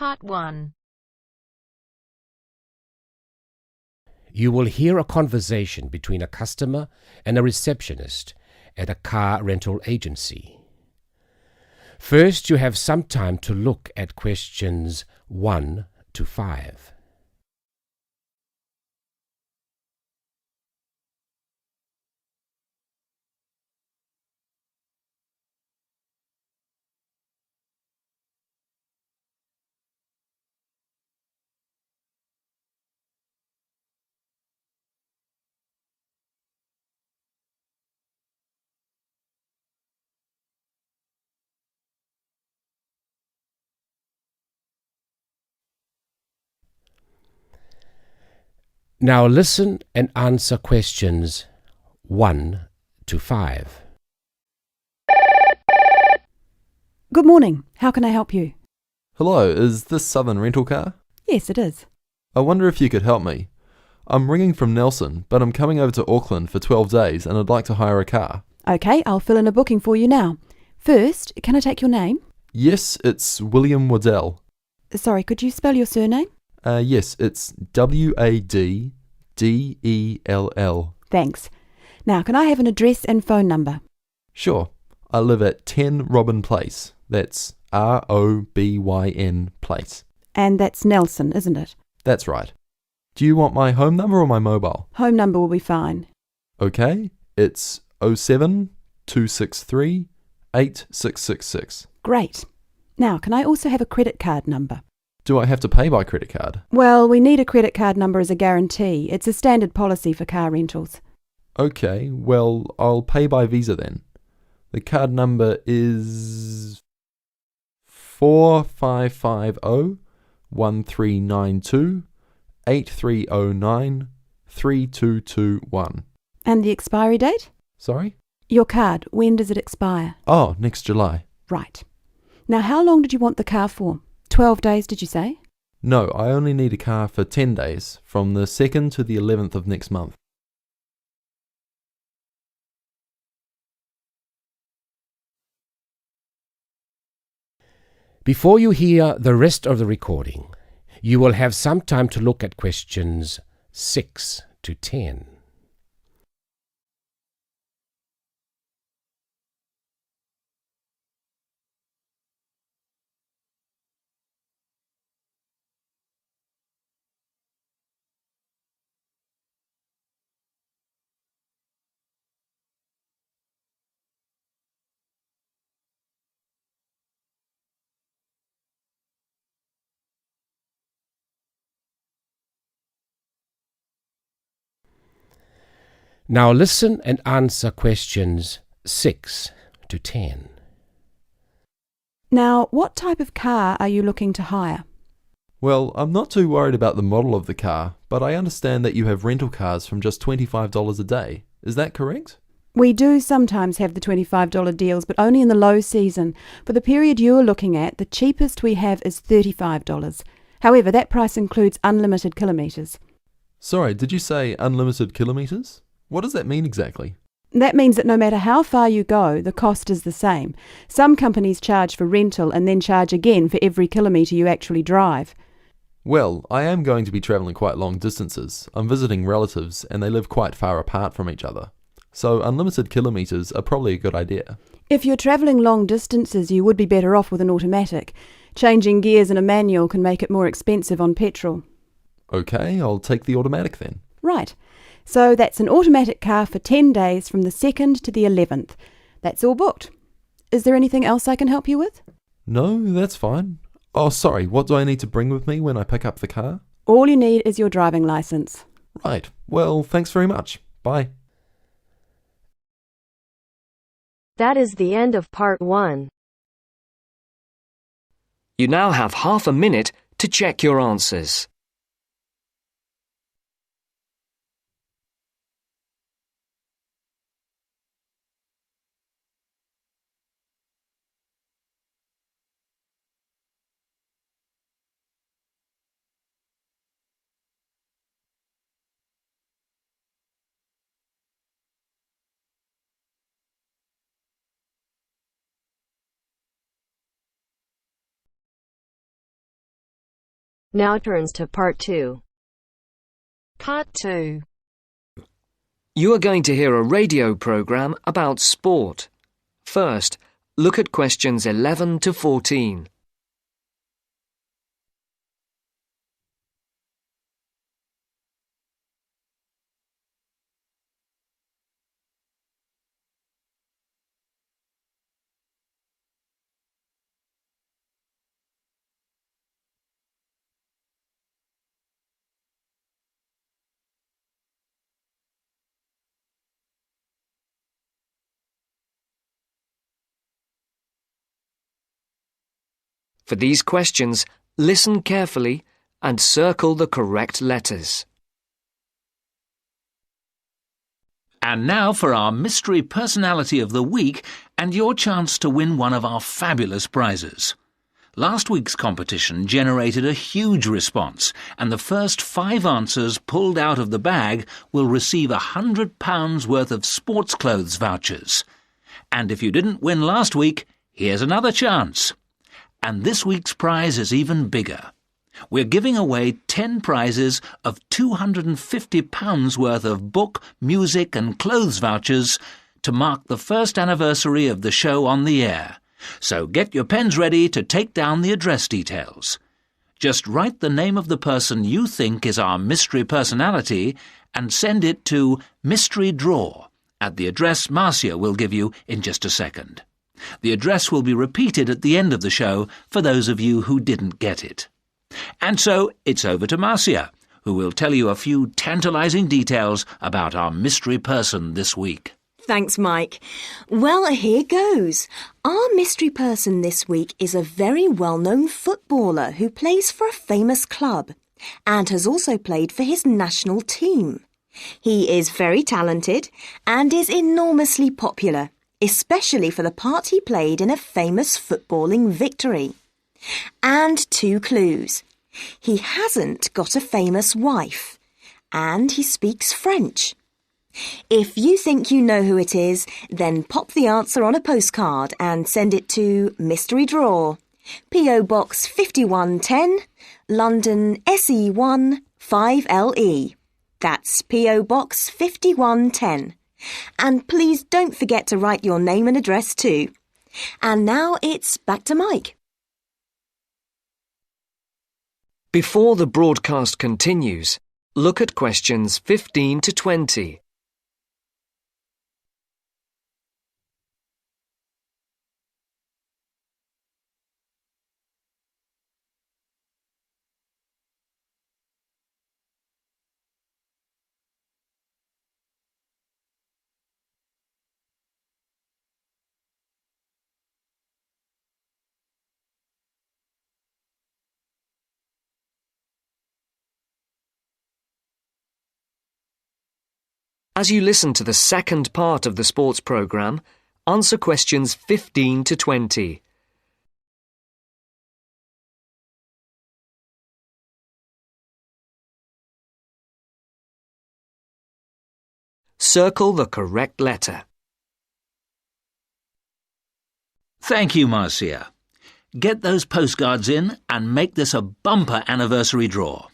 Part 1. You will hear a conversation between a customer and a receptionist at a car rental agency. First, you have some time to look at questions 1 to 5. Now listen and answer questions 1 to 5. Good morning. How can I help you? Hello, is this Southern Rental Car? Yes, it is. I wonder if you could help me. I'm ringing from Nelson, but I'm coming over to Auckland for 12 days and I'd like to hire a car. Okay, I'll fill in a booking for you now. First, can I take your name? Yes, it's William Waddell. Sorry, could you spell your surname? Yes, it's Waddell. Thanks. Now, can I have an address and phone number? Sure. I live at 10 Robin Place. That's Robyn Place. And that's Nelson, isn't it? That's right. Do you want my home number or my mobile? Home number will be fine. Okay, it's 07 263 8666. Great. Now, can I also have a credit card number? Do I have to pay by credit card? Well, we need a credit card number as a guarantee. It's a standard policy for car rentals. Okay, well, I'll pay by Visa then. The card number is 4550 1392 3221. And the expiry date? Sorry? Your card, when does it expire? Oh, next July. Right. Now, how long did you want the car for? 12 days, did you say? No, I only need a car for 10 days, from the 2nd to the 11th of next month. Before you hear the rest of the recording, you will have some time to look at questions 6 to 10. Now listen and answer questions 6 to 10. Now, what type of car are you looking to hire? Well, I'm not too worried about the model of the car, but I understand that you have rental cars from just $25 a day. Is that correct? We do sometimes have the $25 deals, but only in the low season. For the period you're looking at, the cheapest we have is $35. However, that price includes unlimited kilometres. Sorry, did you say unlimited kilometres? What does that mean exactly? That means that no matter how far you go, the cost is the same. Some companies charge for rental and then charge again for every kilometre you actually drive. Well, I am going to be travelling quite long distances. I'm visiting relatives and they live quite far apart from each other. So unlimited kilometres are probably a good idea. If you're travelling long distances, you would be better off with an automatic. Changing gears in a manual can make it more expensive on petrol. Okay, I'll take the automatic then. Right. So that's an automatic car for 10 days from the 2nd to the 11th. That's all booked. Is there anything else I can help you with? No, that's fine. Oh, sorry, what do I need to bring with me when I pick up the car? All you need is your driving licence. Right, well, thanks very much. Bye. That is the end of Part 1. You now have half a minute to check your answers. Now turns to Part 2. Part 2. You are going to hear a radio program about sport. First, look at questions 11 to 14. For these questions, listen carefully and circle the correct letters. And now for our Mystery Personality of the Week and your chance to win one of our fabulous prizes. Last week's competition generated a huge response, and the first 5 answers pulled out of the bag will receive £100 worth of sports clothes vouchers. And if you didn't win last week, here's another chance. And this week's prize is even bigger. We're giving away 10 prizes of £250 worth of book, music and clothes vouchers to mark the first anniversary of the show on the air. So get your pens ready to take down the address details. Just write the name of the person you think is our mystery personality and send it to Mystery Draw at the address Marcia will give you in just a second. The address will be repeated at the end of the show for those of you who didn't get it. And so it's over to Marcia, who will tell you a few tantalizing details about our mystery person this week. Thanks, Mike. Well, here goes. Our mystery person this week is a very well-known footballer who plays for a famous club and has also played for his national team. He is very talented and is enormously popular, especially for the part he played in a famous footballing victory. And 2 clues. He hasn't got a famous wife, and he speaks French. If you think you know who it is, then pop the answer on a postcard and send it to Mystery Draw, P.O. Box 5110, London SE1 5LE. That's P.O. Box 5110. And please don't forget to write your name and address too. And now it's back to Mike. Before the broadcast continues, look at questions 15 to 20. As you listen to the second part of the sports programme, answer questions 15 to 20. Circle the correct letter. Thank you, Marcia. Get those postcards in and make this a bumper anniversary draw.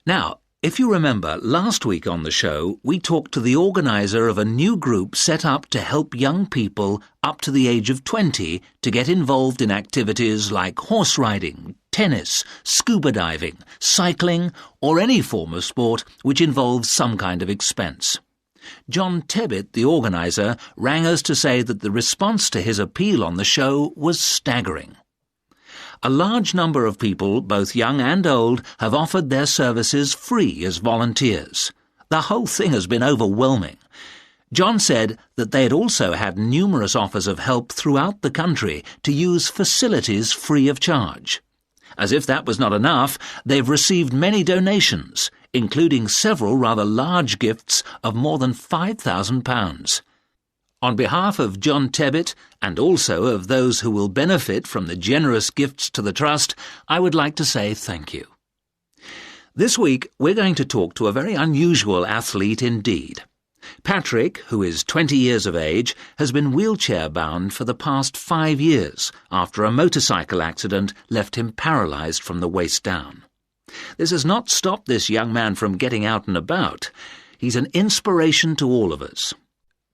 Now, if you remember, last week on the show, we talked to the organiser of a new group set up to help young people up to the age of 20 to get involved in activities like horse riding, tennis, scuba diving, cycling, or any form of sport which involves some kind of expense. John Tebbit, the organiser, rang us to say that the response to his appeal on the show was staggering. A large number of people, both young and old, have offered their services free as volunteers. The whole thing has been overwhelming. John said that they had also had numerous offers of help throughout the country to use facilities free of charge. As if that was not enough, they've received many donations, including several rather large gifts of more than £5,000. On behalf of John Tebbit, and also of those who will benefit from the generous gifts to the Trust, I would like to say thank you. This week, we're going to talk to a very unusual athlete indeed. Patrick, who is 20 years of age, has been wheelchair-bound for the past 5 years after a motorcycle accident left him paralysed from the waist down. This has not stopped this young man from getting out and about. He's an inspiration to all of us.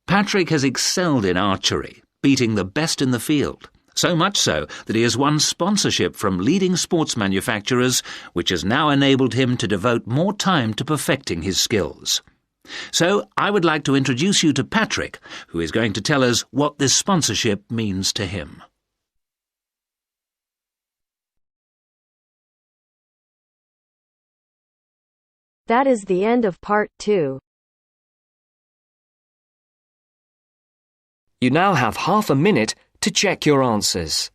Patrick has excelled in archery, beating the best in the field. So much so that he has won sponsorship from leading sports manufacturers, which has now enabled him to devote more time to perfecting his skills. So I would like to introduce you to Patrick, who is going to tell us what this sponsorship means to him. That is the end of part 2. You now have half a minute to check your answers.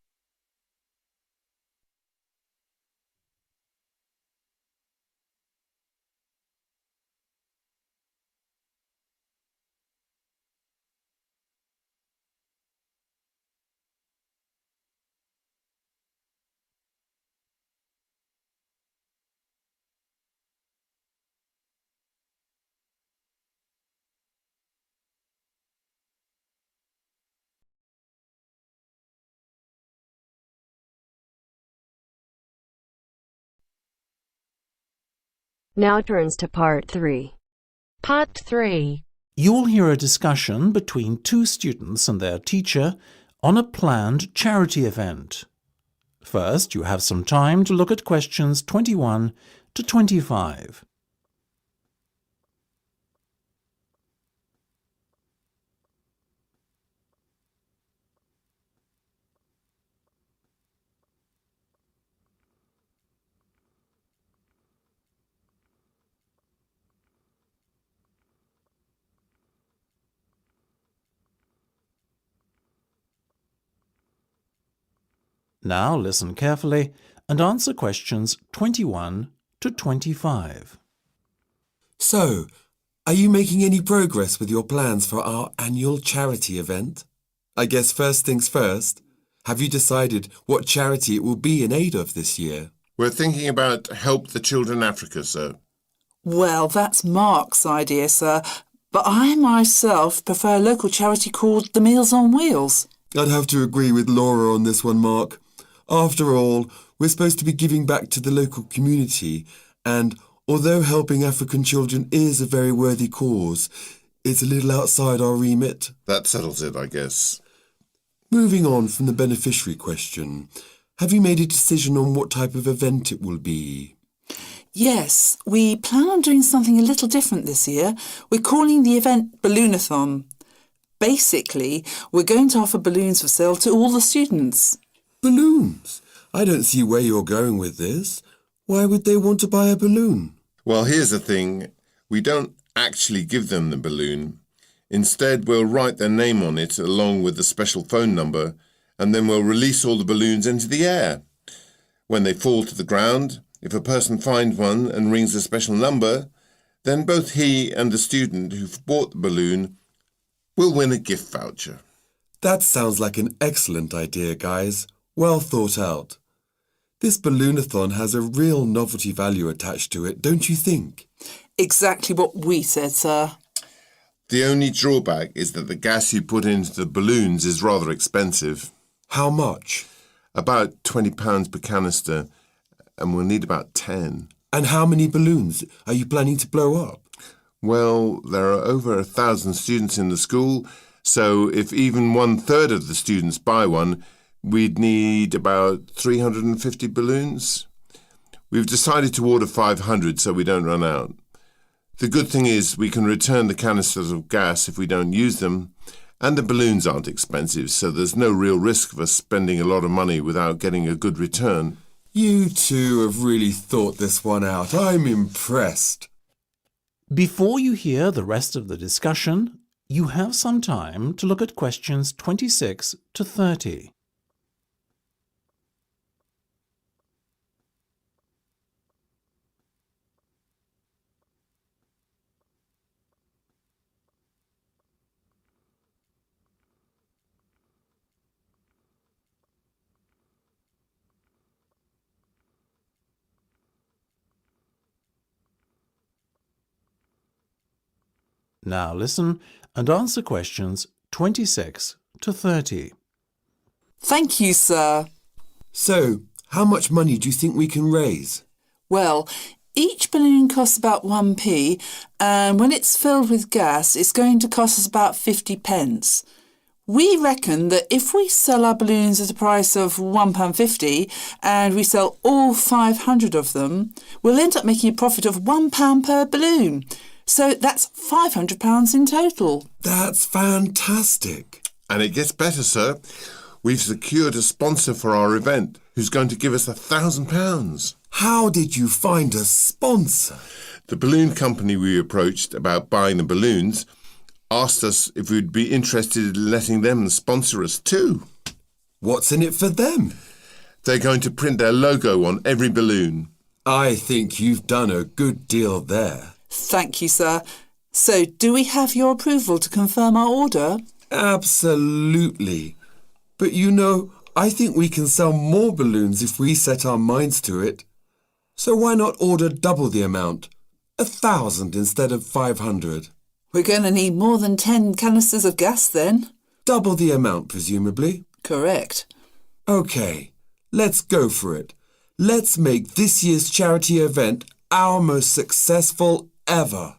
Now turns to part 3. Part 3. You'll hear a discussion between two students and their teacher on a planned charity event. First, you have some time to look at questions 21 to 25. Now listen carefully and answer questions 21 to 25. So, are you making any progress with your plans for our annual charity event? I guess first things first, have you decided what charity it will be in aid of this year? We're thinking about Help the Children Africa, sir. Well, that's Mark's idea, sir, but I myself prefer a local charity called the Meals on Wheels. I'd have to agree with Laura on this one, Mark. After all, we're supposed to be giving back to the local community, and although helping African children is a very worthy cause, it's a little outside our remit. That settles it, I guess. Moving on from the beneficiary question, have you made a decision on what type of event it will be? Yes, we plan on doing something a little different this year. We're calling the event Balloonathon. Basically, we're going to offer balloons for sale to all the students. Balloons? I don't see where you're going with this. Why would they want to buy a balloon? Well, here's the thing. We don't actually give them the balloon. Instead, we'll write their name on it along with the special phone number, and then we'll release all the balloons into the air. When they fall to the ground, if a person finds one and rings a special number, then both he and the student who bought the balloon will win a gift voucher. That sounds like an excellent idea, guys. Well thought out. This Balloonathon has a real novelty value attached to it, don't you think? Exactly what we said, sir. The only drawback is that the gas you put into the balloons is rather expensive. How much? About £20 per canister, and we'll need about 10. And how many balloons are you planning to blow up? Well, there are over 1,000 students in the school, so if even 1/3 of the students buy one, we'd need about 350 balloons. We've decided to order 500 so we don't run out. The good thing is we can return the canisters of gas if we don't use them, and the balloons aren't expensive, so there's no real risk of us spending a lot of money without getting a good return. You two have really thought this one out. I'm impressed. Before you hear the rest of the discussion, you have some time to look at questions 26 to 30. Now listen and answer questions 26 to 30. Thank you, sir. So, how much money do you think we can raise? Well, each balloon costs about 1p, and when it's filled with gas, it's going to cost us about 50 pence. We reckon that if we sell our balloons at a price of £1.50 and we sell all 500 of them, we'll end up making a profit of £1 per balloon. So that's £500 in total. That's fantastic. And it gets better, sir. We've secured a sponsor for our event who's going to give us £1,000. How did you find a sponsor? The balloon company we approached about buying the balloons asked us if we'd be interested in letting them sponsor us too. What's in it for them? They're going to print their logo on every balloon. I think you've done a good deal there. Thank you, sir. So, do we have your approval to confirm our order? Absolutely. But you know, I think we can sell more balloons if we set our minds to it. So why not order double the amount? 1,000 instead of 500. We're going to need more than 10 canisters of gas then. Double the amount, presumably. Correct. OK, let's go for it. Let's make this year's charity event our most successful ever.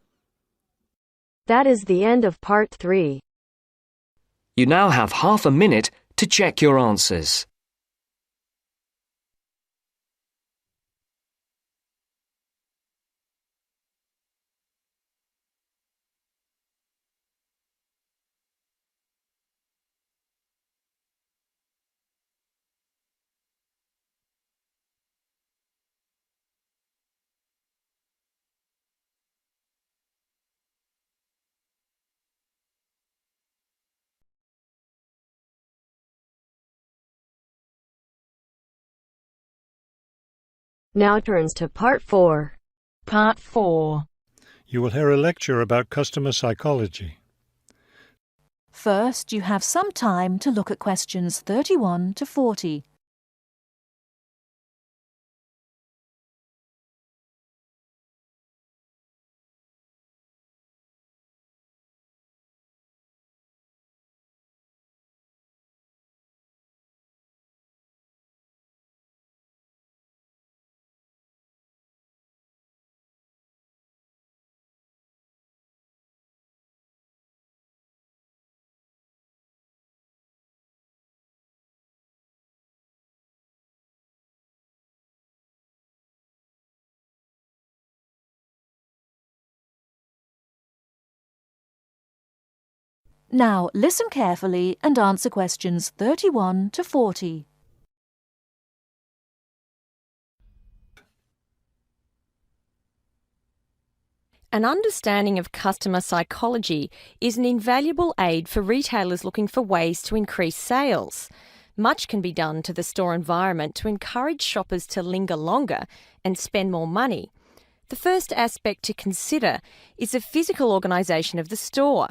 That is the end of part 3. You now have half a minute to check your answers. Now turns to part 4. Part 4. You will hear a lecture about customer psychology. First, you have some time to look at questions 31 to 40. Now listen carefully and answer questions 31 to 40. An understanding of customer psychology is an invaluable aid for retailers looking for ways to increase sales. Much can be done to the store environment to encourage shoppers to linger longer and spend more money. The first aspect to consider is the physical organisation of the store.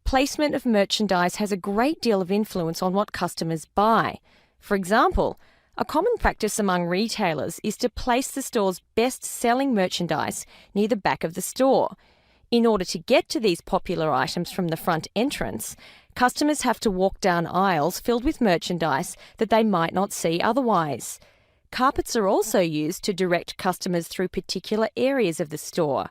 Placement of merchandise has a great deal of influence on what customers buy. For example, a common practice among retailers is to place the store's best-selling merchandise near the back of the store. In order to get to these popular items from the front entrance, customers have to walk down aisles filled with merchandise that they might not see otherwise. Carpets are also used to direct customers through particular areas of the store.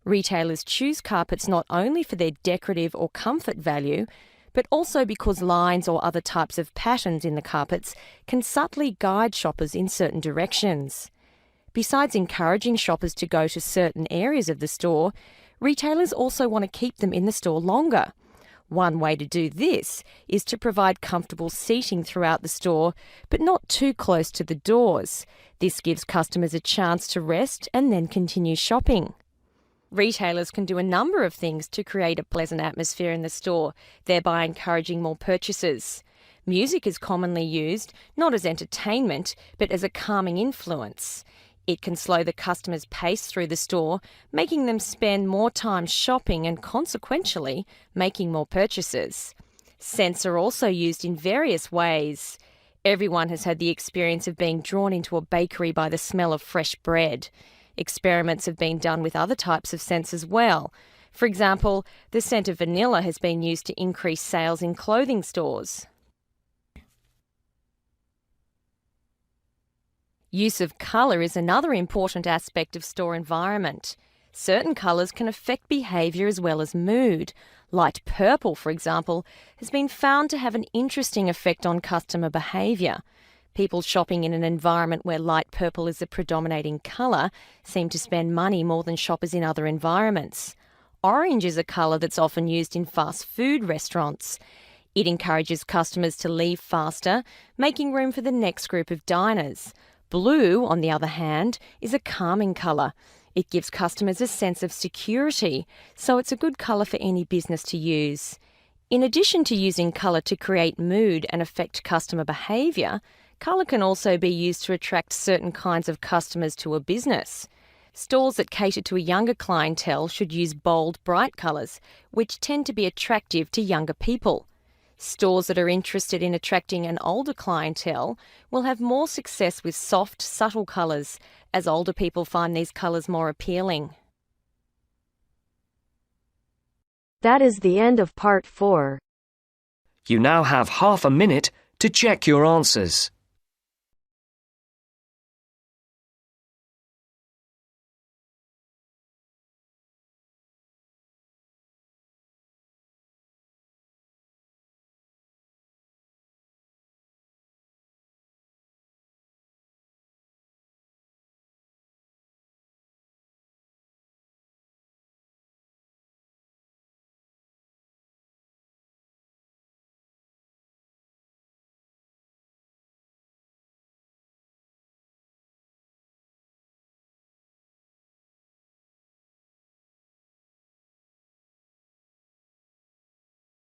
Retailers choose carpets not only for their decorative or comfort value, but also because lines or other types of patterns in the carpets can subtly guide shoppers in certain directions. Besides encouraging shoppers to go to certain areas of the store, retailers also want to keep them in the store longer. One way to do this is to provide comfortable seating throughout the store, but not too close to the doors. This gives customers a chance to rest and then continue shopping. Retailers can do a number of things to create a pleasant atmosphere in the store, thereby encouraging more purchases. Music is commonly used, not as entertainment, but as a calming influence. It can slow the customer's pace through the store, making them spend more time shopping and consequentially making more purchases. Scents are also used in various ways. Everyone has had the experience of being drawn into a bakery by the smell of fresh bread. Experiments have been done with other types of scents as well. For example, the scent of vanilla has been used to increase sales in clothing stores. Use of colour is another important aspect of store environment. Certain colours can affect behaviour as well as mood. Light purple, for example, has been found to have an interesting effect on customer behaviour. People shopping in an environment where light purple is the predominating colour seem to spend money more than shoppers in other environments. Orange is a colour that's often used in fast food restaurants. It encourages customers to leave faster, making room for the next group of diners. Blue, on the other hand, is a calming colour. It gives customers a sense of security, so it's a good colour for any business to use. In addition to using colour to create mood and affect customer behaviour, colour can also be used to attract certain kinds of customers to a business. Stores that cater to a younger clientele should use bold, bright colours, which tend to be attractive to younger people. Stores that are interested in attracting an older clientele will have more success with soft, subtle colours, as older people find these colours more appealing. That is the end of part 4. You now have half a minute to check your answers.